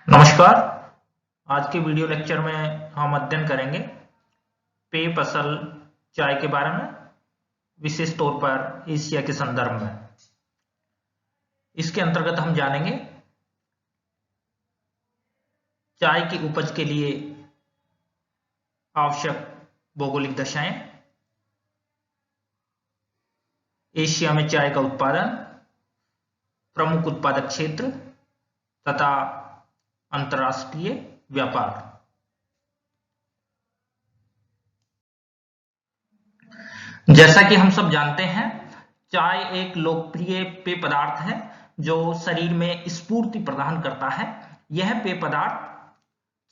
नमस्कार। आज के वीडियो लेक्चर में हम अध्ययन करेंगे पेय फसल चाय के बारे में, विशेष तौर पर एशिया के संदर्भ में। इसके अंतर्गत हम जानेंगे चाय की उपज के लिए आवश्यक भौगोलिक दशाएं, एशिया में चाय का उत्पादन, प्रमुख उत्पादक क्षेत्र तथा अंतर्राष्ट्रीय व्यापार। जैसा कि हम सब जानते हैं, चाय एक लोकप्रिय पेय पदार्थ है जो शरीर में स्फूर्ति प्रदान करता है। यह पेय पदार्थ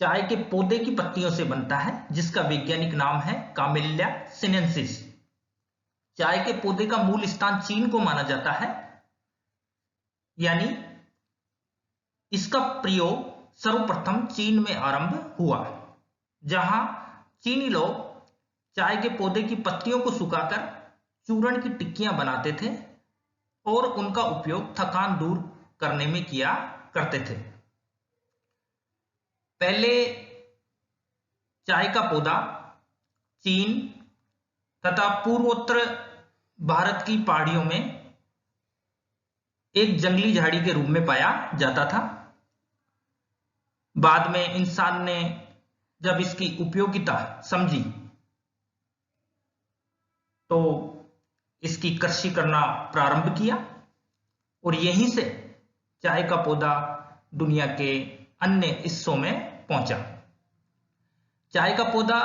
चाय के पौधे की पत्तियों से बनता है, जिसका वैज्ञानिक नाम है कामेलिया सिनेंसिस। चाय के पौधे का मूल स्थान चीन को माना जाता है, यानी इसका प्रयोग सर्वप्रथम चीन में आरंभ हुआ, जहां चीनी लोग चाय के पौधे की पत्तियों को सुखाकर चूर्ण की टिक्कियां बनाते थे और उनका उपयोग थकान दूर करने में किया करते थे। पहले चाय का पौधा चीन तथा पूर्वोत्तर भारत की पहाड़ियों में एक जंगली झाड़ी के रूप में पाया जाता था। बाद में इंसान ने जब इसकी उपयोगिता समझी तो इसकी कृषि करना प्रारंभ किया और यहीं से चाय का पौधा दुनिया के अन्य हिस्सों में पहुंचा। चाय का पौधा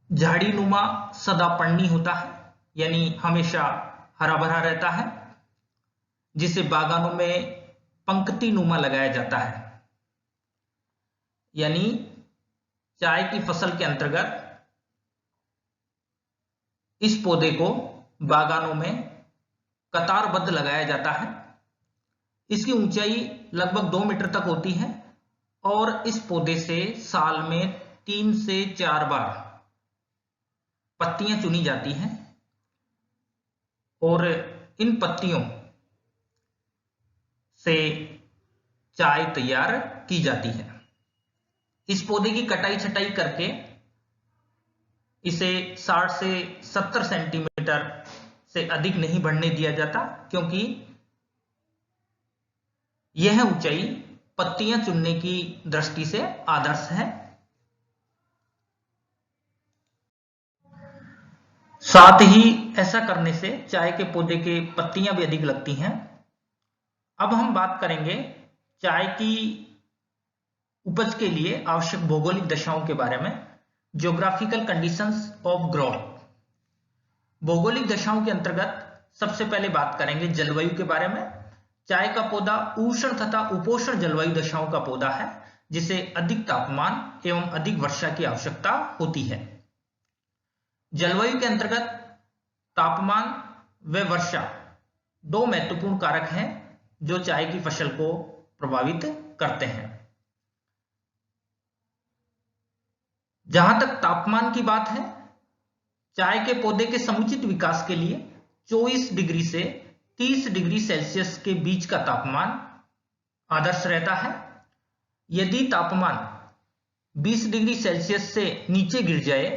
झाड़ीनुमा सदापर्णी होता है, यानी हमेशा हरा भरा रहता है, जिसे बागानों में पंक्ति नुमा लगाया जाता है। यानी चाय की फसल के अंतर्गत इस पौधे को बागानों में कतारबद्ध लगाया जाता है। इसकी ऊंचाई लगभग 2 मीटर तक होती है और इस पौधे से साल में 3 से 4 बार पत्तियां चुनी जाती हैं और इन पत्तियों से चाय तैयार की जाती है। इस पौधे की कटाई छटाई करके इसे 60 से 70 सेंटीमीटर से अधिक नहीं बढ़ने दिया जाता, क्योंकि यह ऊंचाई पत्तियां चुनने की दृष्टि से आदर्श है। साथ ही ऐसा करने से चाय के पौधे के पत्तियां भी अधिक लगती हैं। अब हम बात करेंगे चाय की उपज के लिए आवश्यक भौगोलिक दशाओं के बारे में। Geographical conditions of growth. भौगोलिक दशाओं के अंतर्गत सबसे पहले बात करेंगे जलवायु के बारे में। चाय का पौधा उष्ण तथा उपोष्ण जलवायु दशाओं का पौधा है, जिसे अधिक तापमान एवं अधिक वर्षा की आवश्यकता होती है। जलवायु के अंतर्गत तापमान व वर्षा 2 महत्वपूर्ण कारक हैं जो चाय की फसल को प्रभावित करते हैं। जहां तक तापमान की बात है, चाय के पौधे के समुचित विकास के लिए 24 डिग्री से 30 डिग्री सेल्सियस के बीच का तापमान आदर्श रहता है। यदि तापमान 20 डिग्री सेल्सियस से नीचे गिर जाए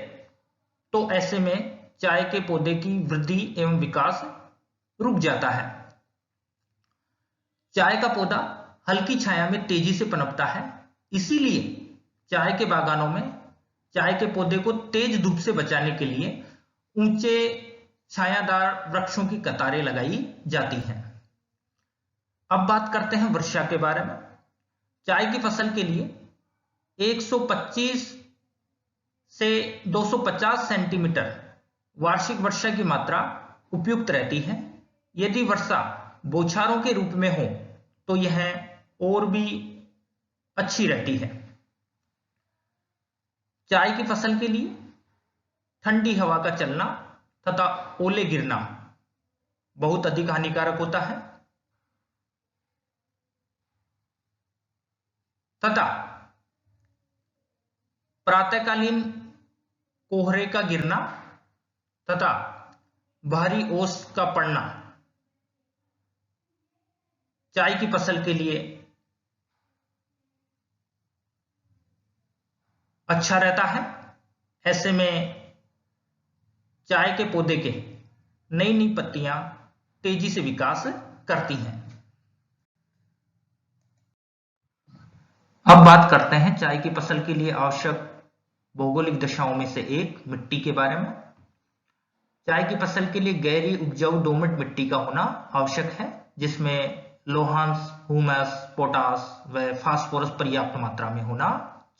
तो ऐसे में चाय के पौधे की वृद्धि एवं विकास रुक जाता है। चाय का पौधा हल्की छाया में तेजी से पनपता है, इसीलिए चाय के बागानों में चाय के पौधे को तेज धूप से बचाने के लिए ऊंचे छायादार वृक्षों की कतारें लगाई जाती हैं। अब बात करते हैं वर्षा के बारे में। चाय की फसल के लिए 125 से 250 सेंटीमीटर वार्षिक वर्षा की मात्रा उपयुक्त रहती है। यदि वर्षा बौछारों के रूप में हो तो यह और भी अच्छी रहती है। चाय की फसल के लिए ठंडी हवा का चलना तथा ओले गिरना बहुत अधिक हानिकारक होता है तथा प्रातःकालीन कोहरे का गिरना तथा भारी ओस का पड़ना चाय की फसल के लिए अच्छा रहता है। ऐसे में चाय के पौधे के नई नई पत्तियां तेजी से विकास करती हैं। अब बात करते हैं चाय की फसल के लिए आवश्यक भौगोलिक दशाओं में से एक मिट्टी के बारे में। चाय की फसल के लिए गहरी उपजाऊ दोमट मिट्टी का होना आवश्यक है, जिसमें लोहांश, ह्यूमस, पोटास व फास्फोरस पर्याप्त मात्रा में होना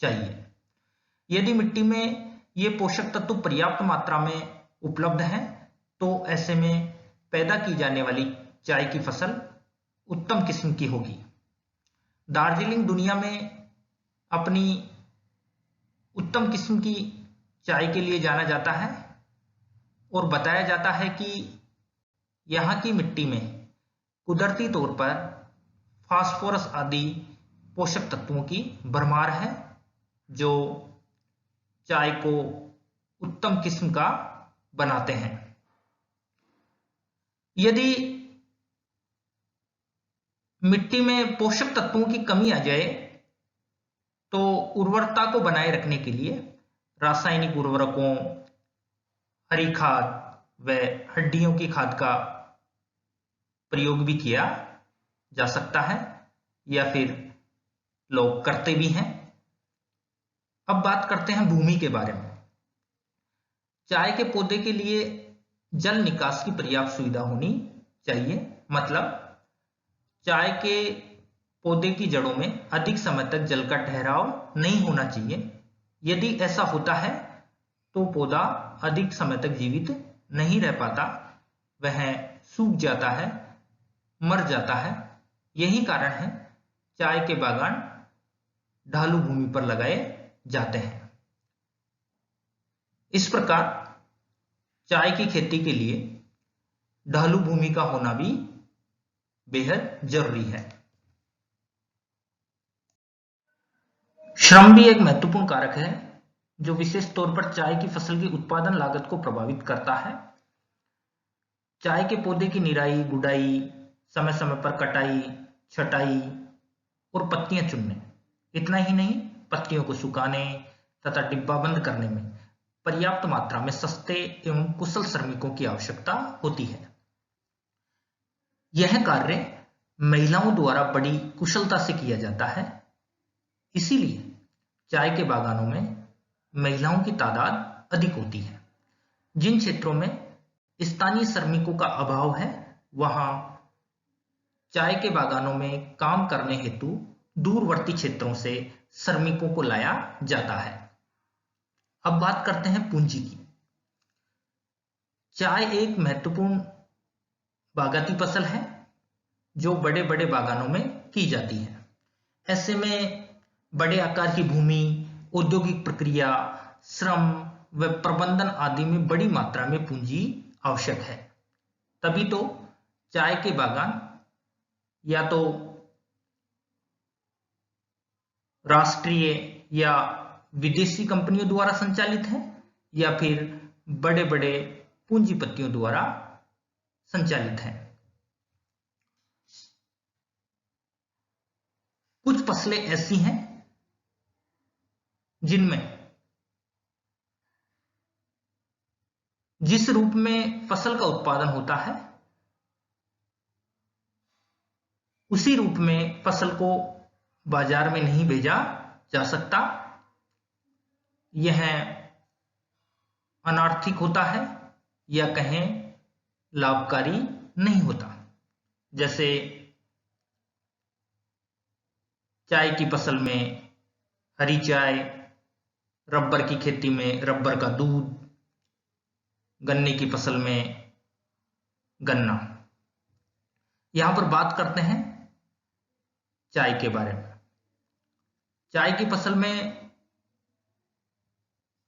चाहिए। यदि मिट्टी में ये पोषक तत्व पर्याप्त मात्रा में उपलब्ध हैं, तो ऐसे में पैदा की जाने वाली चाय की फसल उत्तम किस्म की होगी। दार्जिलिंग दुनिया में अपनी उत्तम किस्म की चाय के लिए जाना जाता है और बताया जाता है कि यहाँ की मिट्टी में कुदरती तौर पर फास्फोरस आदि पोषक तत्वों की भरमार है, जो चाय को उत्तम किस्म का बनाते हैं। यदि मिट्टी में पोषक तत्वों की कमी आ जाए, तो उर्वरता को बनाए रखने के लिए रासायनिक उर्वरकों, हरी खाद व हड्डियों की खाद का प्रयोग भी किया जा सकता है, या फिर लोग करते भी हैं। अब बात करते हैं भूमि के बारे में। चाय के पौधे के लिए जल निकास की पर्याप्त सुविधा होनी चाहिए। मतलब चाय के पौधे की जड़ों में अधिक समय तक जल का ठहराव नहीं होना चाहिए। यदि ऐसा होता है तो पौधा अधिक समय तक जीवित नहीं रह पाता, वह सूख जाता है, मर जाता है। यही कारण है चाय के बागान ढालू भूमि पर लगाए जाते हैं। इस प्रकार चाय की खेती के लिए ढालू भूमि का होना भी बेहद जरूरी है। श्रम भी एक महत्वपूर्ण कारक है, जो विशेष तौर पर चाय की फसल की उत्पादन लागत को प्रभावित करता है। चाय के पौधे की निराई, गुड़ाई, समय समय पर कटाई, छटाई और पत्तियां चुनने, इतना ही नहीं, पत्तियों को सुखाने तथा डिब्बाबंद करने में पर्याप्त मात्रा में सस्ते एवं कुशल श्रमिकों की आवश्यकता होती है। यह कार्य महिलाओं द्वारा बड़ी कुशलता से किया जाता है। इसीलिए चाय के बागानों में महिलाओं की तादाद अधिक होती है। जिन क्षेत्रों में स्थानीय श्रमिकों का अभाव है, वहां चाय के बागानों में काम करने हेतु दूरवर्ती क्षेत्रों से श्रमिकों को लाया जाता है। अब बात करते हैं पूंजी की। चाय एक महत्वपूर्ण बागाती फसल है, जो बड़े बड़े बागानों में की जाती है। ऐसे में बड़े आकार की भूमि, औद्योगिक प्रक्रिया, श्रम व प्रबंधन आदि में बड़ी मात्रा में पूंजी आवश्यक है। तभी तो चाय के बागान या तो राष्ट्रीय या विदेशी कंपनियों द्वारा संचालित है, या फिर बड़े बड़े पूंजीपतियों द्वारा संचालित है। कुछ फसलें ऐसी हैं जिनमें जिस रूप में फसल का उत्पादन होता है, उसी रूप में फसल को बाजार में नहीं भेजा जा सकता। यह अनार्थिक होता है, या कहें लाभकारी नहीं होता। जैसे चाय की फसल में हरी चाय, रबर की खेती में रबर का दूध, गन्ने की फसल में गन्ना। यहां पर बात करते हैं चाय के बारे में। चाय की फसल में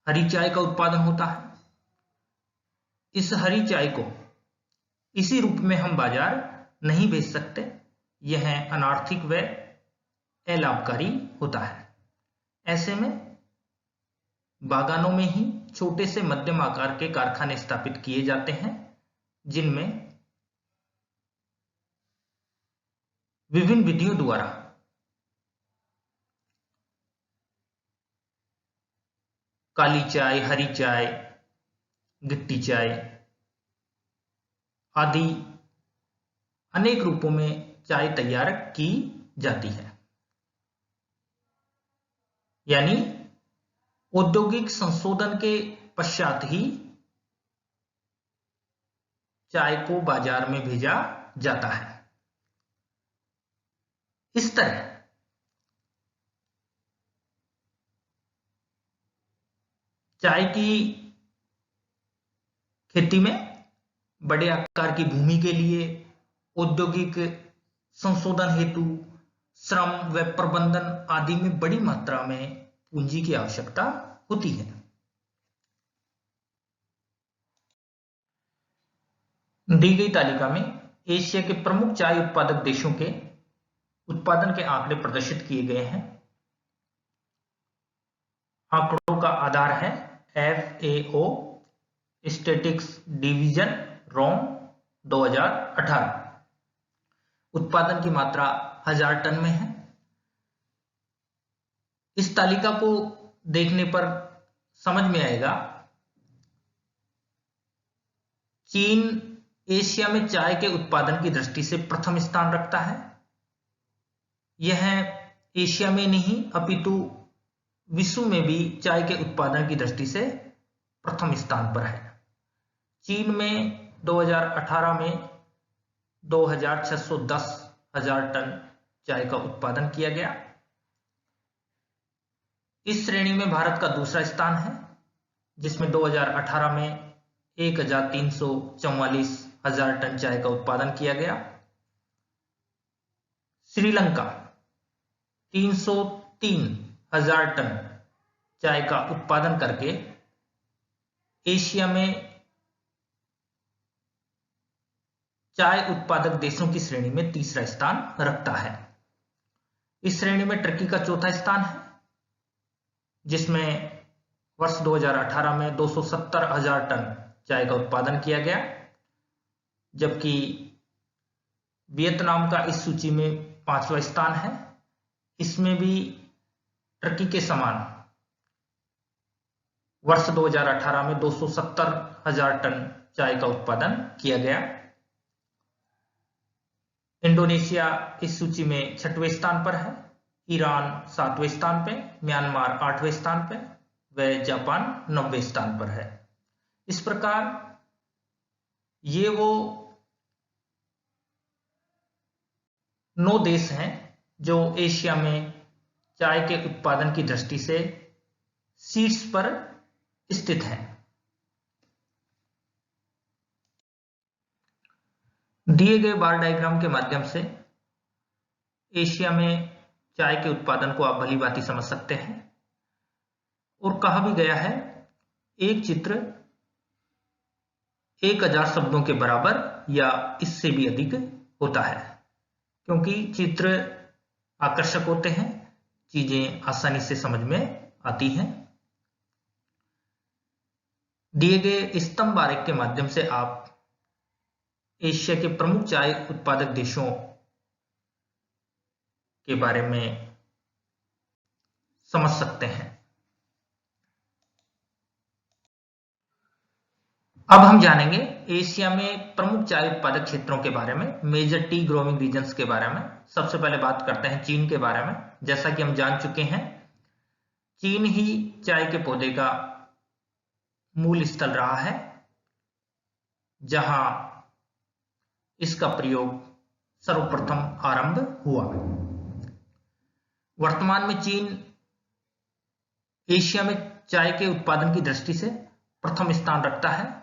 हरी चाय का उत्पादन होता है। इस हरी चाय को इसी रूप में हम बाजार नहीं भेज सकते। यह अनार्थिक व अलाभकारी होता है। ऐसे में बागानों में ही छोटे से मध्यम आकार के कारखाने स्थापित किए जाते हैं, जिनमें विभिन्न विधियों द्वारा काली चाय, हरी चाय, गिट्टी चाय आदि अनेक रूपों में चाय तैयार की जाती है। यानी औद्योगिक संशोधन के पश्चात ही चाय को बाजार में भेजा जाता है। इस तरह चाय की खेती में बड़े आकार की भूमि के लिए औद्योगिक संशोधन हेतु श्रम व प्रबंधन आदि में बड़ी मात्रा में पूंजी की आवश्यकता होती है। दी गई तालिका में एशिया के प्रमुख चाय उत्पादक देशों के उत्पादन के आंकड़े प्रदर्शित किए गए हैं। आंकड़ों का आधार है FAO स्टैटिस्टिक्स डिवीजन रोम 2018। उत्पादन की मात्रा 1000 टन में है। इस तालिका को देखने पर समझ में आएगा चीन एशिया में चाय के उत्पादन की दृष्टि से प्रथम स्थान रखता है। यह एशिया में नहीं अपितु विश्व में भी चाय के उत्पादन की दृष्टि से प्रथम स्थान पर है। चीन में 2018 में 2610,000 टन चाय का उत्पादन किया गया। इस श्रेणी में भारत का दूसरा स्थान है, जिसमें 2018 में 1,344,000 टन चाय का उत्पादन किया गया। श्रीलंका 303,000 टन चाय का उत्पादन करके एशिया में चाय उत्पादक देशों की श्रेणी में तीसरा स्थान रखता है। इस श्रेणी में टर्की का चौथा स्थान है, जिसमें वर्ष 2018 में 270,000 टन चाय का उत्पादन किया गया, जबकि वियतनाम का इस सूची में 5वां स्थान है। इसमें भी टर्की के समान वर्ष 2018 में 270,000 टन चाय का उत्पादन किया गया। इंडोनेशिया इस सूची में 6वें स्थान पर है, ईरान 7वें स्थान पे, म्यांमार 8वें स्थान पे व जापान 9वें स्थान पर है। इस प्रकार ये वो 9 देश हैं जो एशिया में चाय के उत्पादन की दृष्टि से शीर्ष पर स्थित हैं। दिए गए बार डायग्राम के माध्यम से एशिया में चाय के उत्पादन को आप भली भांति समझ सकते हैं। और कहा भी गया है, एक चित्र 1000 शब्दों के बराबर या इससे भी अधिक होता है, क्योंकि चित्र आकर्षक होते हैं, चीजें आसानी से समझ में आती हैं। दिए गए स्तंभ आरेख के माध्यम से आप एशिया के प्रमुख चाय उत्पादक देशों के बारे में समझ सकते हैं। अब हम जानेंगे एशिया में प्रमुख चाय उत्पादक क्षेत्रों के बारे में, मेजर टी ग्रोइंग रीजन्स के बारे में। सबसे पहले बात करते हैं चीन के बारे में। जैसा कि हम जान चुके हैं, चीन ही चाय के पौधे का मूल स्थल रहा है, जहां इसका प्रयोग सर्वप्रथम आरंभ हुआ। वर्तमान में चीन एशिया में चाय के उत्पादन की दृष्टि से प्रथम स्थान रखता है।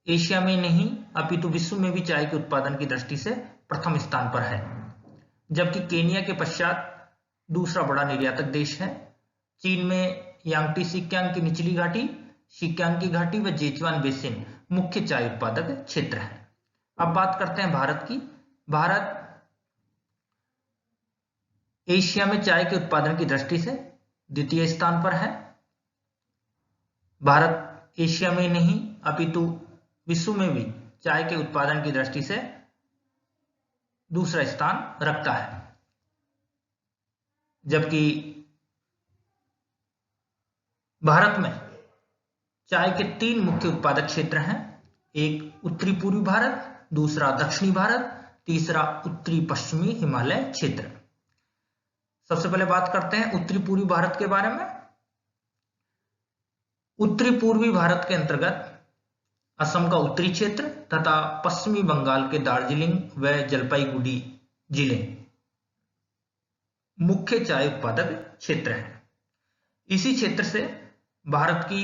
एशिया में नहीं अपितु विश्व में भी चाय के उत्पादन की दृष्टि से प्रथम स्थान पर है, जबकि केनिया के पश्चात दूसरा बड़ा निर्यातक देश है। चीन में यांगटी सिक्यांग की निचली घाटी, सिक्यांग की घाटी व जेचुआन बेसिन मुख्य चाय उत्पादक क्षेत्र है। अब बात करते हैं भारत की। भारत एशिया में चाय के उत्पादन की दृष्टि से द्वितीय स्थान पर है। भारत एशिया में नहीं अपितु विश्व में भी चाय के उत्पादन की दृष्टि से दूसरा स्थान रखता है, जबकि भारत में चाय के 3 मुख्य उत्पादक क्षेत्र हैं। एक उत्तरी पूर्वी भारत, दूसरा दक्षिणी भारत, तीसरा उत्तरी पश्चिमी हिमालय क्षेत्र। सबसे पहले बात करते हैं उत्तरी पूर्वी भारत के बारे में। उत्तरी पूर्वी भारत के अंतर्गत असम का उत्तरी क्षेत्र तथा पश्चिमी बंगाल के दार्जिलिंग व जलपाईगुड़ी जिले मुख्य चाय उत्पादक क्षेत्र हैं। इसी क्षेत्र से भारत की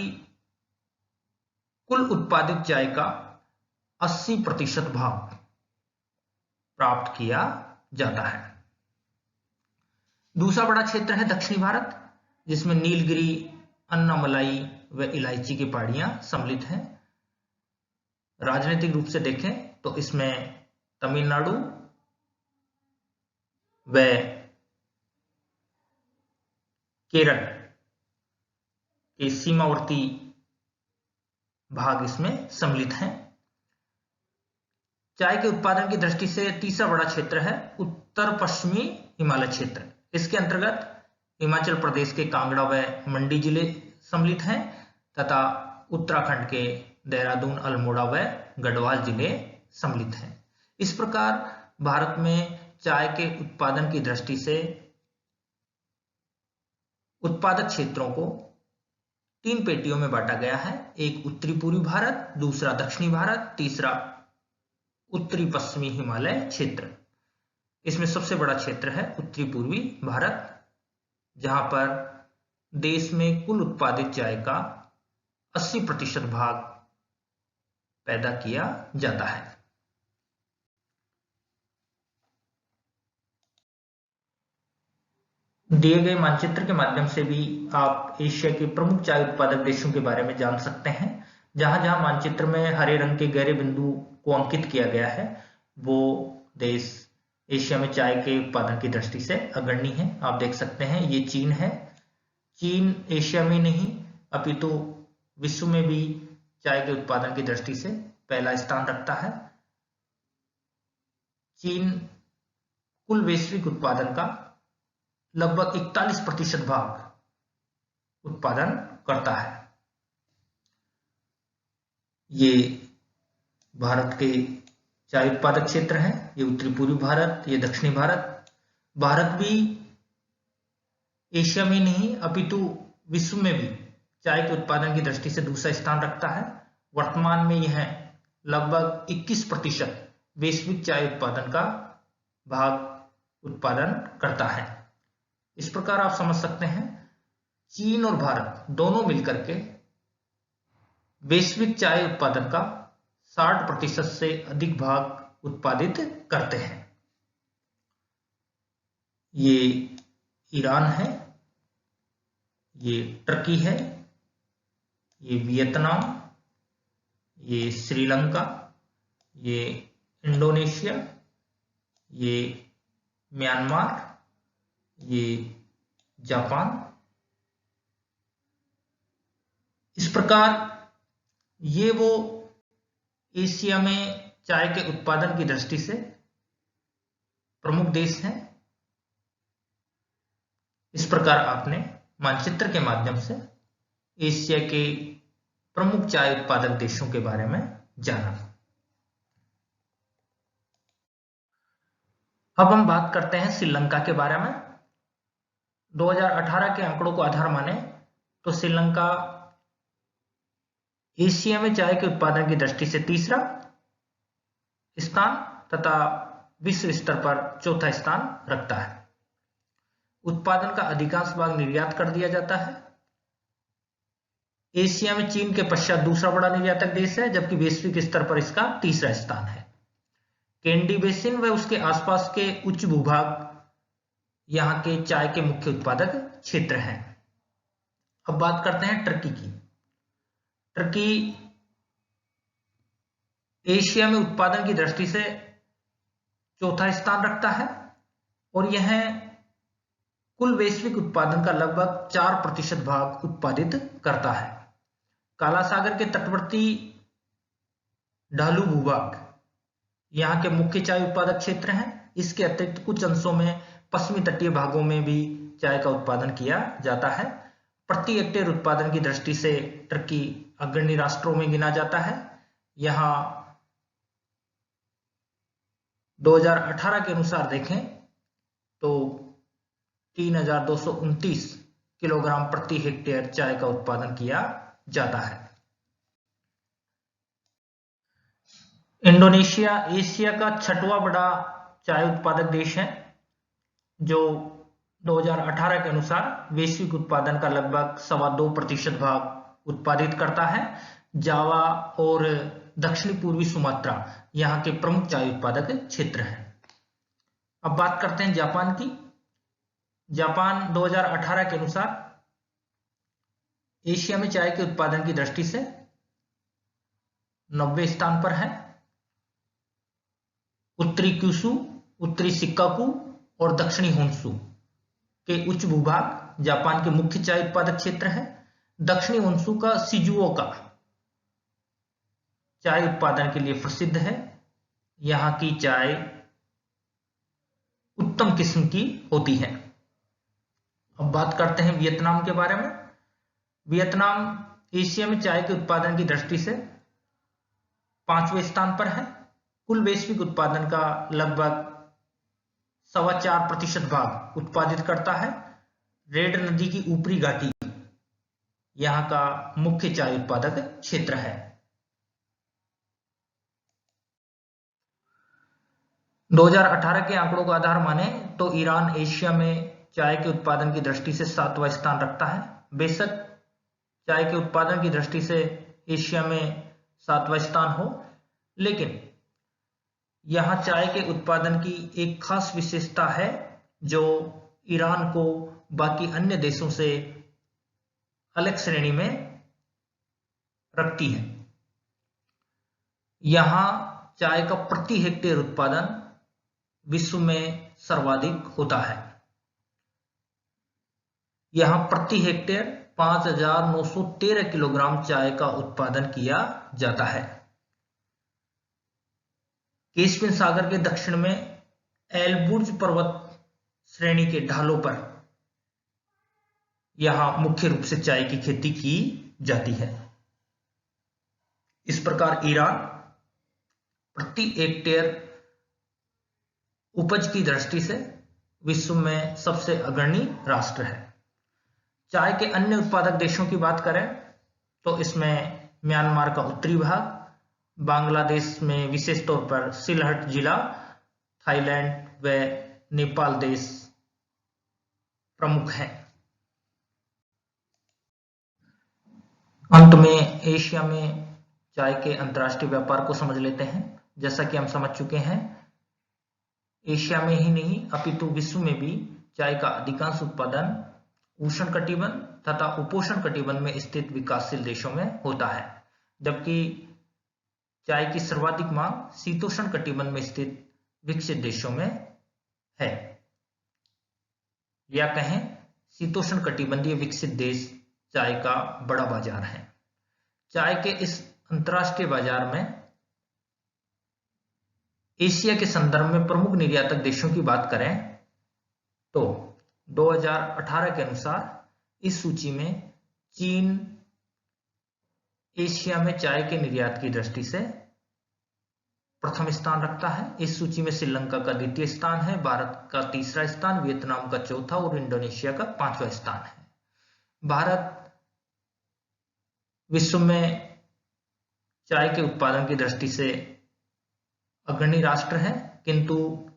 कुल उत्पादित चाय का 80% भाग प्राप्त किया जाता है। दूसरा बड़ा क्षेत्र है दक्षिणी भारत, जिसमें नीलगिरी, अन्नामलाई व इलायची की पहाड़ियां सम्मिलित हैं। राजनीतिक रूप से देखें तो इसमें तमिलनाडु व केरल के सीमावर्ती भाग इसमें सम्मिलित हैं। चाय के उत्पादन की दृष्टि से तीसरा बड़ा क्षेत्र है उत्तर पश्चिमी हिमालय क्षेत्र। इसके अंतर्गत हिमाचल प्रदेश के कांगड़ा व मंडी जिले सम्मिलित हैं तथा उत्तराखंड के देहरादून, अल्मोड़ा व गढ़वाल जिले सम्मिलित हैं। इस प्रकार भारत में चाय के उत्पादन की दृष्टि से उत्पादक क्षेत्रों को 3 पेटियों में बांटा गया है। एक उत्तरी पूर्वी भारत, दूसरा दक्षिणी भारत, तीसरा उत्तरी पश्चिमी हिमालय क्षेत्र। इसमें सबसे बड़ा क्षेत्र है उत्तरी पूर्वी भारत, जहां पर देश में कुल उत्पादित चाय का 80% भाग पैदा किया जाता है। दिए गए मानचित्र के माध्यम से भी आप एशिया के प्रमुख चाय उत्पादक देशों के बारे में जान सकते हैं। जहां जहां मानचित्र में हरे रंग के गहरे बिंदु को अंकित किया गया है, वो देश एशिया में चाय के उत्पादन की दृष्टि से अग्रणी है। आप देख सकते हैं ये चीन है। चीन एशिया में नहीं अपितु विश्व में भी चाय के उत्पादन की दृष्टि से पहला स्थान रखता है। चीन कुल वैश्विक उत्पादन का लगभग 41% भाग उत्पादन करता है। ये भारत के चाय उत्पादक क्षेत्र हैं। ये उत्तरी पूर्वी भारत, ये दक्षिणी भारत। भारत भी एशिया में नहीं अपितु विश्व में भी चाय के उत्पादन की दृष्टि से दूसरा स्थान रखता है। वर्तमान में यह लगभग 21% वैश्विक चाय उत्पादन का भाग उत्पादन करता है। इस प्रकार आप समझ सकते हैं चीन और भारत दोनों मिलकर के वैश्विक चाय उत्पादन का 60% से अधिक भाग उत्पादित करते हैं। ये ईरान है, ये टर्की है, ये वियतनाम, ये श्रीलंका, ये इंडोनेशिया, ये म्यांमार, ये जापान। इस प्रकार ये वो एशिया में चाय के उत्पादन की दृष्टि से प्रमुख देश हैं। इस प्रकार आपने मानचित्र के माध्यम से एशिया के प्रमुख चाय उत्पादक देशों के बारे में जाना। अब हम बात करते हैं श्रीलंका के बारे में। 2018 के आंकड़ों को आधार माने तो श्रीलंका एशिया में चाय के उत्पादन की दृष्टि से तीसरा स्थान तथा विश्व स्तर पर चौथा स्थान रखता है। उत्पादन का अधिकांश भाग निर्यात कर दिया जाता है। एशिया में चीन के पश्चात दूसरा बड़ा निर्यातक देश है, जबकि वैश्विक स्तर पर इसका तीसरा स्थान है। कैंडी बेसिन व उसके आसपास के उच्च भूभाग यहां के चाय के मुख्य उत्पादक क्षेत्र हैं। अब बात करते हैं टर्की की। टर्की एशिया में उत्पादन की दृष्टि से चौथा स्थान रखता है और यह कुल वैश्विक उत्पादन का लगभग 4% भाग उत्पादित करता है। काला सागर के तटवर्ती ढालू भूभाग यहाँ के मुख्य चाय उत्पादक क्षेत्र हैं। इसके अतिरिक्त कुछ अंशों में पश्चिमी तटीय भागों में भी चाय का उत्पादन किया जाता है। प्रति हेक्टेयर उत्पादन की दृष्टि से टर्की अग्रणी राष्ट्रों में गिना जाता है। यहाँ 2018 के अनुसार देखें तो 3229 किलोग्राम प्रति हेक्टेयर चाय का उत्पादन किया जाता है। इंडोनेशिया एशिया का 6वां बड़ा चाय उत्पादक देश है, जो 2018 के अनुसार वैश्विक उत्पादन का लगभग 2.25% भाग उत्पादित करता है। जावा और दक्षिणी पूर्वी सुमात्रा यहाँ के प्रमुख चाय उत्पादक क्षेत्र हैं। अब बात करते हैं जापान की। जापान 2018 के अनुसार एशिया में चाय के उत्पादन की दृष्टि से 90वें स्थान पर है। उत्तरी क्यूशु, उत्तरी शिकाकू और दक्षिणी होन्शु के उच्च भूभाग जापान के मुख्य चाय उत्पादक क्षेत्र है। दक्षिणी होन्शु का शिजुओका चाय उत्पादन के लिए प्रसिद्ध है। यहाँ की चाय उत्तम किस्म की होती है। अब बात करते हैं वियतनाम के बारे में। वियतनाम एशिया में चाय के उत्पादन की दृष्टि से 5वें स्थान पर है। कुल वैश्विक उत्पादन का लगभग 4.25% भाग उत्पादित करता है। रेड नदी की ऊपरी घाटी यहाँ का मुख्य चाय उत्पादक क्षेत्र है। 2018 के आंकड़ों का आधार माने तो ईरान एशिया में चाय के उत्पादन की दृष्टि से 7वां स्थान रखता है। बेशक चाय के उत्पादन की दृष्टि से एशिया में 7वां स्थान हो, लेकिन यहाँ चाय के उत्पादन की एक खास विशेषता है जो ईरान को बाकी अन्य देशों से अलग श्रेणी में रखती है। यहाँ चाय का प्रति हेक्टेयर उत्पादन विश्व में सर्वाधिक होता है। यहाँ प्रति हेक्टेयर 5,913 किलोग्राम चाय का उत्पादन किया जाता है। कैस्पियन सागर के दक्षिण में एलबुर्ज पर्वत श्रेणी के ढालों पर यहां मुख्य रूप से चाय की खेती की जाती है। इस प्रकार ईरान प्रति हेक्टेयर उपज की दृष्टि से विश्व में सबसे अग्रणी राष्ट्र है। चाय के अन्य उत्पादक देशों की बात करें तो इसमें म्यांमार का उत्तरी भाग, बांग्लादेश में विशेष तौर पर सिलहट जिला, थाईलैंड व नेपाल देश प्रमुख हैं। अंत में एशिया में चाय के अंतर्राष्ट्रीय व्यापार को समझ लेते हैं। जैसा कि हम समझ चुके हैं, एशिया में ही नहीं अपितु विश्व में भी चाय का अधिकांश उत्पादन उष्ण कटिबंध तथा उपोष्ण कटिबंध में स्थित विकासशील देशों में होता है, जबकि चाय की सर्वाधिक मांग शीतोष्ण कटिबंध में स्थित विकसित देशों में है, या कहें शीतोष्ण कटिबंधीय विकसित देश चाय का बड़ा बाजार है। चाय के इस अंतर्राष्ट्रीय बाजार में एशिया के संदर्भ में प्रमुख निर्यातक देशों की बात करें तो 2018 के अनुसार इस सूची में चीन एशिया में चाय के निर्यात की दृष्टि से प्रथम स्थान रखता है। इस सूची में श्रीलंका का द्वितीय स्थान है, भारत का तीसरा स्थान, वियतनाम का चौथा और इंडोनेशिया का 5वां स्थान है। भारत विश्व में चाय के उत्पादन की दृष्टि से अग्रणी राष्ट्र है, किंतु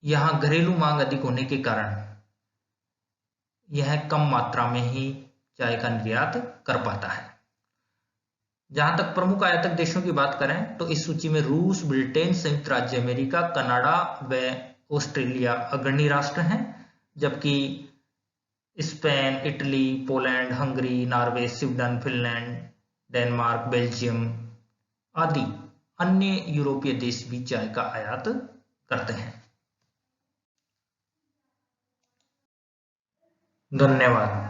यहां घरेलू मांग अधिक होने के कारण यह कम मात्रा में ही चाय का निर्यात कर पाता है। जहां तक प्रमुख आयातक देशों की बात करें तो इस सूची में रूस, ब्रिटेन, संयुक्त राज्य अमेरिका, कनाडा व ऑस्ट्रेलिया अग्रणी राष्ट्र हैं, जबकि Spain, Italy, Poland, Hungary, Norway, Sweden, Finland, Denmark, Belgium आदि अन्य यूरोपीय देश भी चाय का आयात करते हैं। धन्यवाद।